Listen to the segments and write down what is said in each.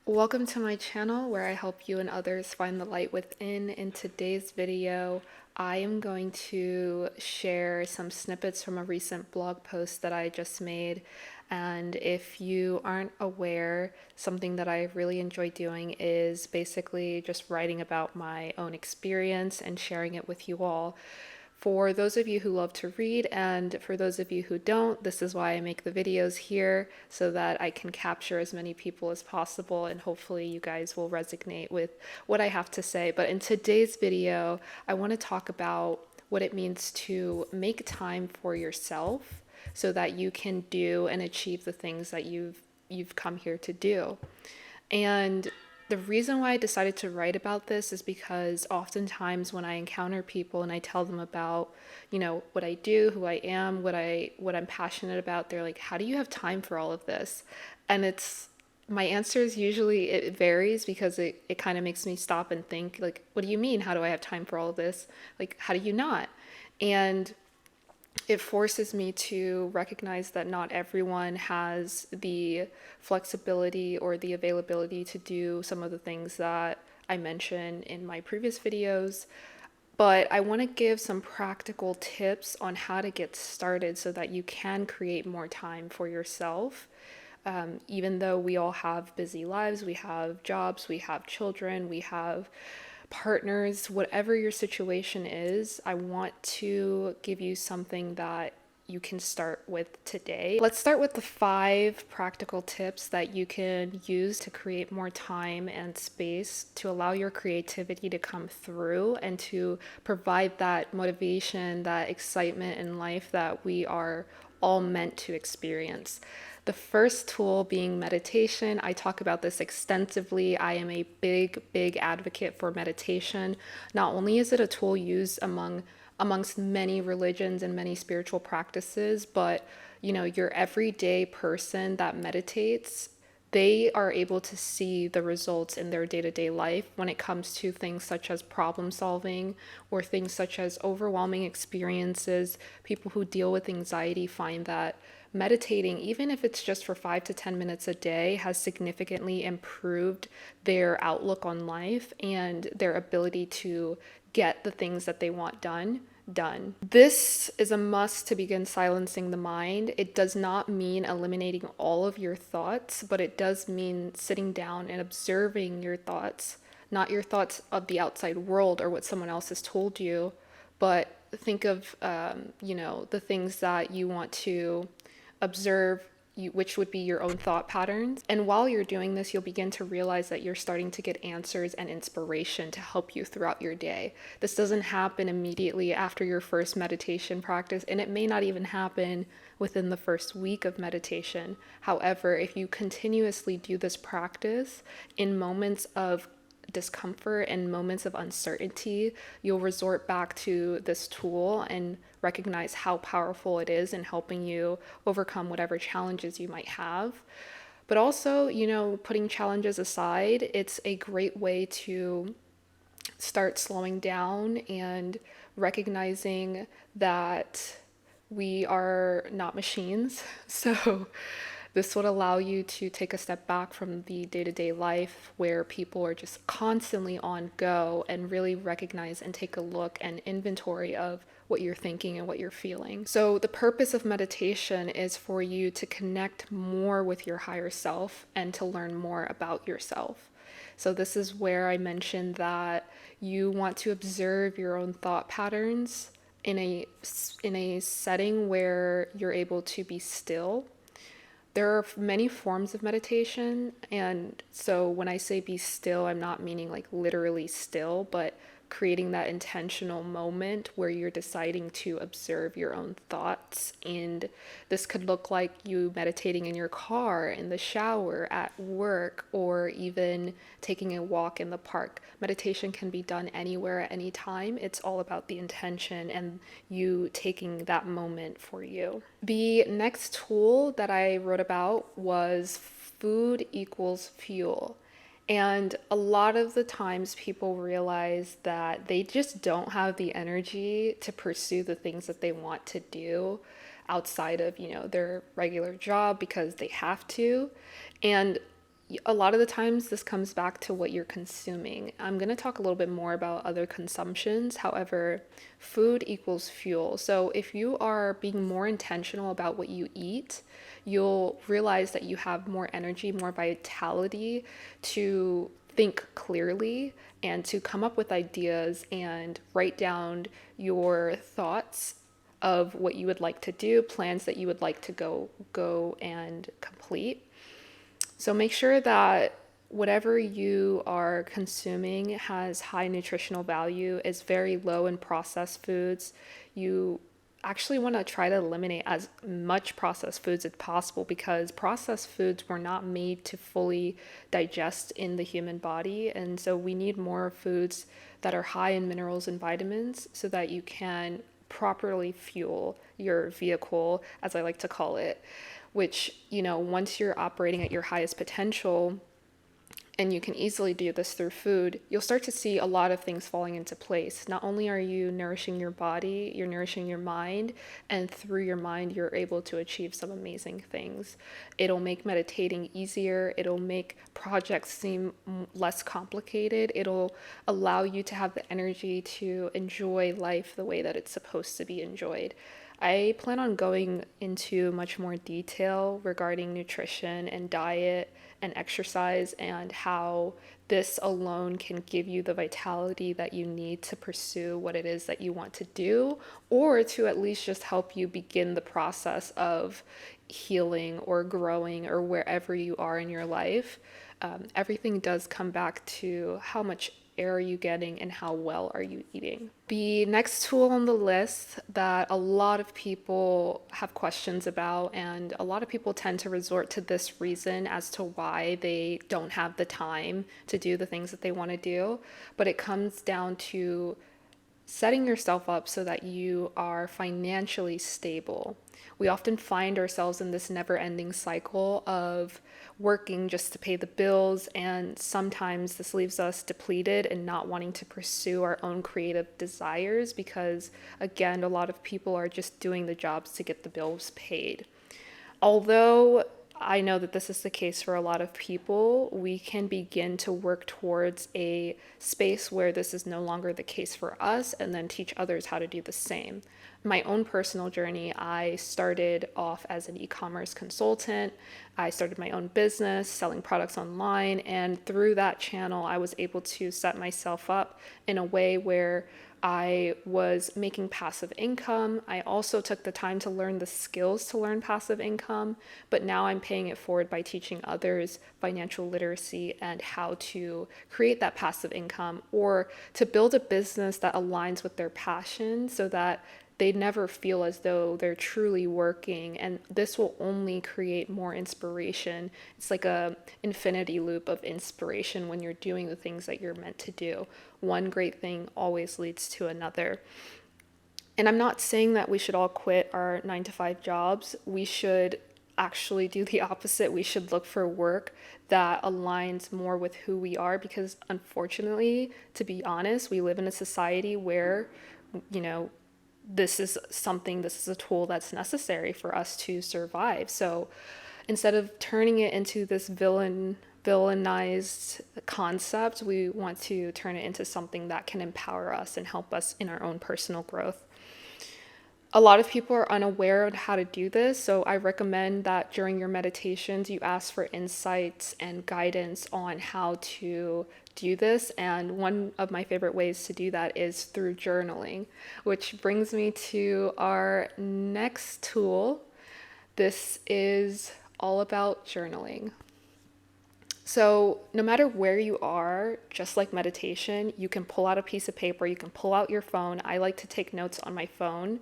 Welcome to my channel where I help you and others find the light within. In today's video, I am going to share some snippets from a recent blog post that I just made. And if you aren't aware, something that I really enjoy doing is basically just writing about my own experience and sharing it with you all. For those of you who love to read, and for those of you who don't, this is why I make the videos here, so that I can capture as many people as possible, and hopefully you guys will resonate with what I have to say. But in today's video, I want to talk about what it means to make time for yourself so that you can do and achieve the things that you've come here to do. And the reason why I decided to write about this is because oftentimes when I encounter people and I tell them about, what I do, who I am, what I'm passionate about, they're like, "How do you have time for all of this?" And my answer is usually it varies because it kind of makes me stop and think, like, what do you mean? How do I have time for all of this? Like, how do you not? And it forces me to recognize that not everyone has the flexibility or the availability to do some of the things that I mentioned in my previous videos. But I want to give some practical tips on how to get started so that you can create more time for yourself. Even though we all have busy lives, we have jobs, we have children, we have partners, whatever your situation is, I want to give you something that you can start with today. Let's start with the 5 practical tips that you can use to create more time and space to allow your creativity to come through and to provide that motivation, that excitement in life that we are all meant to experience. The first tool being meditation. I talk about this extensively. I am a big advocate for meditation. Not only is it a tool used amongst many religions and many spiritual practices, but your everyday person that meditates, they are able to see the results in their day-to-day life when it comes to things such as problem solving or things such as overwhelming experiences. People who deal with anxiety find that meditating, even if it's just for 5 to 10 minutes a day, has significantly improved their outlook on life and their ability to get the things that they want done. This is a must to begin silencing the mind. It does not mean eliminating all of your thoughts, but it does mean sitting down and observing your thoughts, not your thoughts of the outside world or what someone else has told you, but think of, the things that you want to observe, which would be your own thought patterns. And while you're doing this, you'll begin to realize that you're starting to get answers and inspiration to help you throughout your day. This doesn't happen immediately after your first meditation practice, and it may not even happen within the first week of meditation. However, if you continuously do this practice in moments of discomfort and moments of uncertainty, you'll resort back to this tool and recognize how powerful it is in helping you overcome whatever challenges you might have. But also, putting challenges aside, it's a great way to start slowing down and recognizing that we are not machines. So this would allow you to take a step back from the day-to-day life where people are just constantly on go and really recognize and take a look and inventory of what you're thinking and what you're feeling. So the purpose of meditation is for you to connect more with your higher self and to learn more about yourself. So this is where I mentioned that you want to observe your own thought patterns in a setting where you're able to be still. There are many forms of meditation, and so when I say be still, I'm not meaning like literally still, but creating that intentional moment where you're deciding to observe your own thoughts. And this could look like you meditating in your car, in the shower, at work, or even taking a walk in the park. Meditation can be done anywhere at any time. It's all about the intention and you taking that moment for you. The next tool that I wrote about was food equals fuel. And a lot of the times people realize that they just don't have the energy to pursue the things that they want to do outside of, their regular job because they have to. And a lot of the times this comes back to what you're consuming. I'm going to talk a little bit more about other consumptions. However, food equals fuel. So if you are being more intentional about what you eat, you'll realize that you have more energy, more vitality to think clearly and to come up with ideas and write down your thoughts of what you would like to do, plans that you would like to go and complete. So make sure that whatever you are consuming has high nutritional value, is very low in processed foods. You actually want to try to eliminate as much processed foods as possible because processed foods were not made to fully digest in the human body. And so we need more foods that are high in minerals and vitamins so that you can properly fuel your vehicle, as I like to call it, which, once you're operating at your highest potential, and you can easily do this through food, you'll start to see a lot of things falling into place. Not only are you nourishing your body, you're nourishing your mind, and through your mind, you're able to achieve some amazing things. It'll make meditating easier. It'll make projects seem less complicated. It'll allow you to have the energy to enjoy life the way that it's supposed to be enjoyed. I plan on going into much more detail regarding nutrition and diet and exercise and how this alone can give you the vitality that you need to pursue what it is that you want to do, or to at least just help you begin the process of healing or growing or wherever you are in your life. Everything does come back to how much air are you getting and how well are you eating. The next tool on the list that a lot of people have questions about, and a lot of people tend to resort to this reason as to why they don't have the time to do the things that they want to do, but it comes down to setting yourself up so that you are financially stable. We often find ourselves in this never-ending cycle of working just to pay the bills, and sometimes this leaves us depleted and not wanting to pursue our own creative desires because, again, a lot of people are just doing the jobs to get the bills paid. Although I know that this is the case for a lot of people, we can begin to work towards a space where this is no longer the case for us and then teach others how to do the same. My own personal journey, I started off as an e-commerce consultant. I started my own business selling products online, and through that channel, I was able to set myself up in a way where I was making passive income. I also took the time to learn the skills to learn passive income, but now I'm paying it forward by teaching others financial literacy and how to create that passive income or to build a business that aligns with their passion so that they never feel as though they're truly working, and this will only create more inspiration. It's like a infinity loop of inspiration when you're doing the things that you're meant to do. One great thing always leads to another. And I'm not saying that we should all quit our 9 to 5 jobs. We should actually do the opposite. We should look for work that aligns more with who we are because, unfortunately, to be honest, we live in a society where, this is a tool that's necessary for us to survive. So instead of turning it into this villainized concept, we want to turn it into something that can empower us and help us in our own personal growth. A lot of people are unaware of how to do this, so I recommend that during your meditations, you ask for insights and guidance on how to do this. And one of my favorite ways to do that is through journaling, which brings me to our next tool. This is all about journaling. So no matter where you are, just like meditation, you can pull out a piece of paper, you can pull out your phone. I like to take notes on my phone,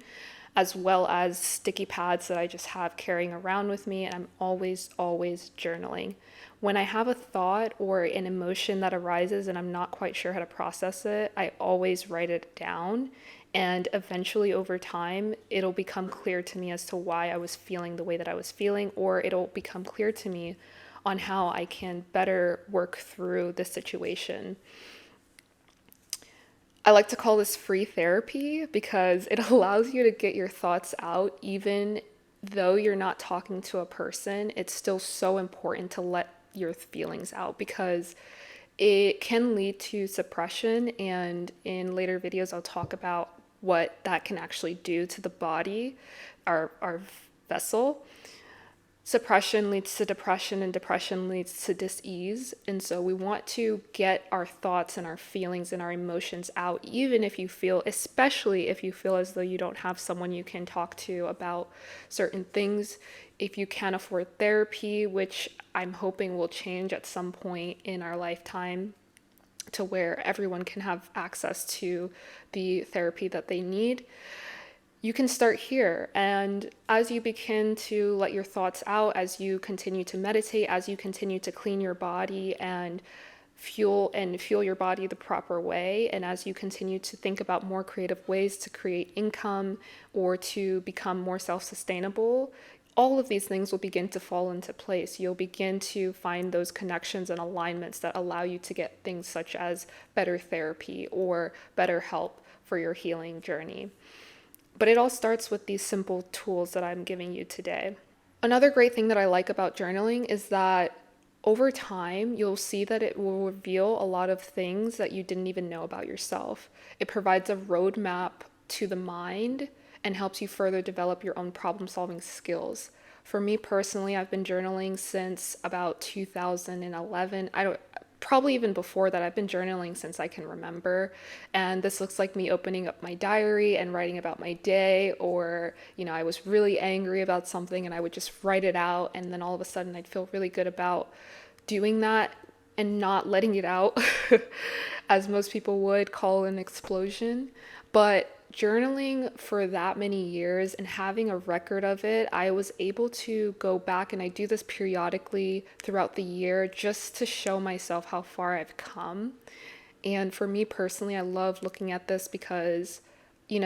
as well as sticky pads that I just have carrying around with me, and I'm always journaling. When I have a thought or an emotion that arises and I'm not quite sure how to process it, I always write it down, and eventually over time, it'll become clear to me as to why I was feeling the way that I was feeling, or it'll become clear to me on how I can better work through the situation. I like to call this free therapy because it allows you to get your thoughts out even though you're not talking to a person. It's still so important to let your feelings out, because it can lead to suppression. And in later videos, I'll talk about what that can actually do to the body, our vessel. Suppression leads to depression, and depression leads to dis-ease. And so we want to get our thoughts and our feelings and our emotions out, even if you feel, especially if you feel as though you don't have someone you can talk to about certain things. If you can't afford therapy, which I'm hoping will change at some point in our lifetime, to where everyone can have access to the therapy that they need, you can start here. And as you begin to let your thoughts out, as you continue to meditate, as you continue to clean your body and fuel your body the proper way, and as you continue to think about more creative ways to create income or to become more self-sustainable, all of these things will begin to fall into place. You'll begin to find those connections and alignments that allow you to get things such as better therapy or better help for your healing journey. But it all starts with these simple tools that I'm giving you today. Another great thing that I like about journaling is that over time, you'll see that it will reveal a lot of things that you didn't even know about yourself. It provides a roadmap to the mind and helps you further develop your own problem-solving skills. For me personally, I've been journaling since about 2011. Probably even before that, I've been journaling since I can remember. And this looks like me opening up my diary and writing about my day, or, I was really angry about something and I would just write it out. And then all of a sudden I'd feel really good about doing that and not letting it out, as most people would call an explosion. But journaling for that many years and having a record of it, I was able to go back, and I do this periodically throughout the year just to show myself how far I've come. And for me personally, I love looking at this because,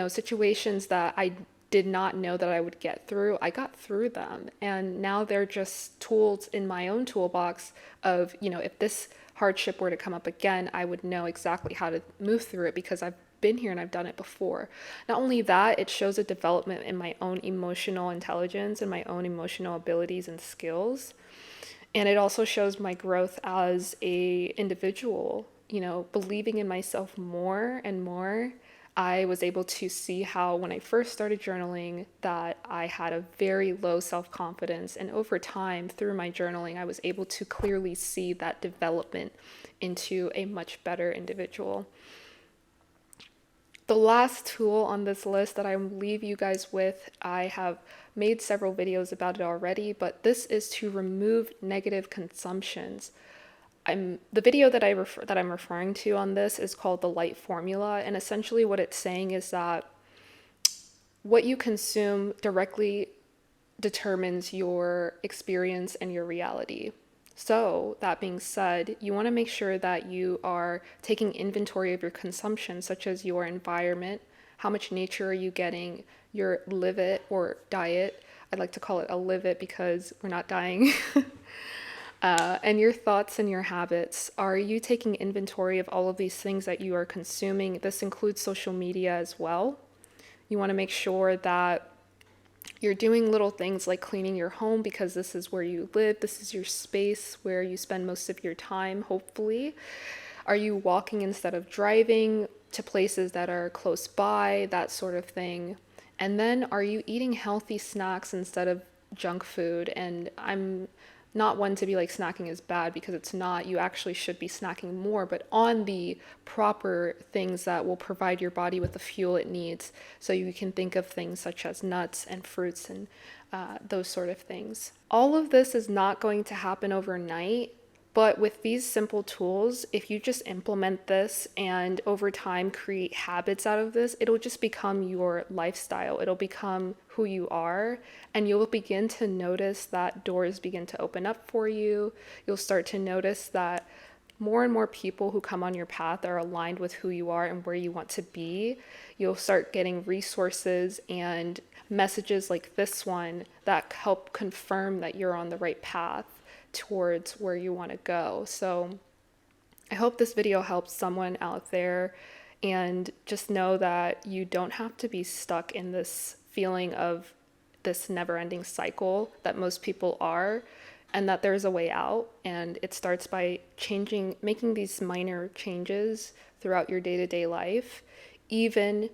situations that I did not know that I would get through, I got through them. And now they're just tools in my own toolbox of, if this hardship were to come up again, I would know exactly how to move through it because I've been here and I've done it before. Not only that, it shows a development in my own emotional intelligence and my own emotional abilities and skills. And it also shows my growth as a individual, believing in myself more and more. I was able to see how when I first started journaling that I had a very low self-confidence, and over time through my journaling I was able to clearly see that development into a much better individual. The last tool on this list that I leave you guys with, I have made several videos about it already, but this is to remove negative consumptions. The video that I'm referring to on this is called the Light Formula, and essentially what it's saying is that what you consume directly determines your experience and your reality. So that being said, you want to make sure that you are taking inventory of your consumption, such as your environment, how much nature are you getting, your live it or diet. I'd like to call it a live it because we're not dying. And your thoughts and your habits. Are you taking inventory of all of these things that you are consuming? This includes social media as well. You want to make sure that you're doing little things like cleaning your home because this is where you live. This is your space where you spend most of your time, hopefully. Are you walking instead of driving to places that are close by, that sort of thing? And then are you eating healthy snacks instead of junk food? And I'm not one to be like snacking is bad, because it's not. You actually should be snacking more, but on the proper things that will provide your body with the fuel it needs. So you can think of things such as nuts and fruits and those sort of things. All of this is not going to happen overnight, but with these simple tools, if you just implement this and over time create habits out of this, it'll just become your lifestyle. It'll become who you are, and you'll begin to notice that doors begin to open up for you. You'll start to notice that more and more people who come on your path are aligned with who you are and where you want to be. You'll start getting resources and messages like this one that help confirm that you're on the right path towards where you want to go. So I hope this video helps someone out there, and just know that you don't have to be stuck in this feeling of this never-ending cycle that most people are. and that there's a way out. And it starts by making these minor changes throughout your day-to-day life. Even,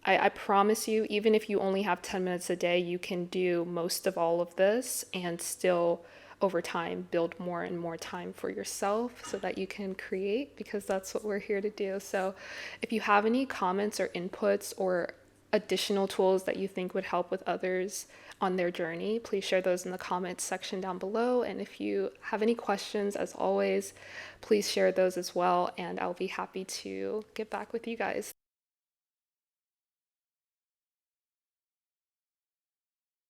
I promise you, even if you only have 10 minutes a day, you can do most of all of this and still over time build more and more time for yourself so that you can create, because that's what we're here to do. So if you have any comments or inputs or additional tools that you think would help with others on their journey, please share those in the comments section down below. And if you have any questions, as always, please share those as well, and I'll be happy to get back with you guys.